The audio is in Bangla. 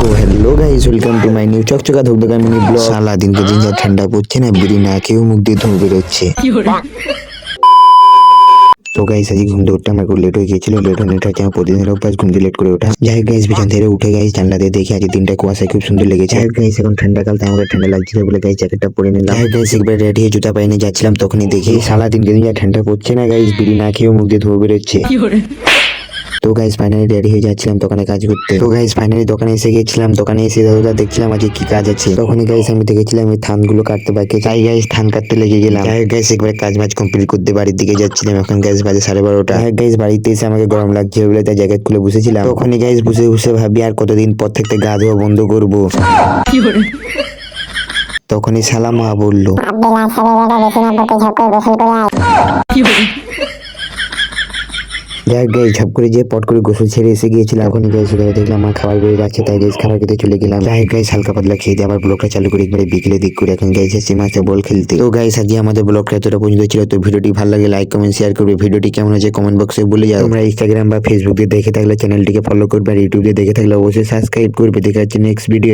তো hello guys, welcome to my new চকচকা ধুকধুকা মিনি ব্লগ। সালা দিনকে দিন যা ঠান্ডা পড়ছে না, বিড়ি না খেয়েও মুখ দিয়ে ধোঁয়া বেরোচ্ছে। তো গাইস আজকে ঘুম থেকে উঠতে আমার একটু লেট হয়ে গিয়েছিল। লেট হচ্ছে আমার প্রতিদিনের অভ্যাস, ঘুম থেকে লেট করে ওঠা। যাই হোক গাইস, বিছানা থেকে উঠে গাইস জানলা দিয়ে দেখি আজ দিনটা কুয়াশায় খুব সুন্দর লেগেছে। যাই হোক গাইস, এখন ঠান্ডাকাল তাই আমাকে ঠান্ডা লাগছিল বলে গাইস জ্যাকেটটা পরে নিলাম। যাই হোক গাইস, একবার রেডি হয়ে জুতা পাইনি যাচ্ছিলাম, তখনই দেখি সালা দিনকে দিন যা ঠান্ডা পড়ছে না গাইস, বিড়ি না খেয়েও মুখ দিয়ে ধোঁয়া বেরোচ্ছে। তো গাইস ফাইনালি রেডি হয়ে যাচ্ছিলাম দোকানে কাজ করতে। তো গাইস ফাইনালি দোকানে এসে গেছিলাম। দোকানে এসে দাদা দেখছিলাম আজকে কি কাজ আছে। তখনই গাইস আমি দেখেছিলাম এই ধানগুলো কাটতে বাকি। তাই গাইস ধান কাটতে লেগে গেলাম। যাই হোক গাইস, একবার কাজ বাজ কমপ্লিট করতে বাড়ির দিকে যাচ্ছিলাম। এখন গাইস বাজে 12:30। যাই হোক গাইস, বাড়িতে এসে আমাকে গরম লাগছে বলে তাই জ্যাকেট খুলে বসেছিলাম। তখনই গাইস বসে বসে ভাবি আর কতদিন পর থেকে গা ধোয়া বন্ধ করবো। তখনই শালা মা বললো, যাই হোক গাইস, ঝপ করে যে পট করে গোসল ছেড়ে এসে গিয়েছিলাম। এখন গাইস সেখানে দেখলাম আমার খাবার বেরিয়ে যাচ্ছে, তাই গাইস খাবার খেতে চলে গেলাম। যাই হোক গাইস, হালকা পাতলা খেয়ে দিয়ে আবার ব্লগটা চালু করে একবারে বিকেলে দিক করে এখন গাইস এসে মাঠে বল খেলতে। তো গাইস আজকে আমাদের ব্লগটা এতটা পর্যন্ত ছিল। তো ভিডিওটি ভালো লাগে লাইক কমেন্ট শেয়ার করবে। ভিডিওটি কেমন হয়েছে কমেন্ট বক্সে বলে যাও। তোমরা ইনস্টাগ্রাম বা ফেসবুক দিয়ে দেখে থাকলে চ্যানেলটিকে ফলো করবে, আর ইউটিউব দিয়ে দেখে থাকলে অবশ্যই সাবস্ক্রাইব করবে। দেখা যাচ্ছে নেক্সট ভিডিও।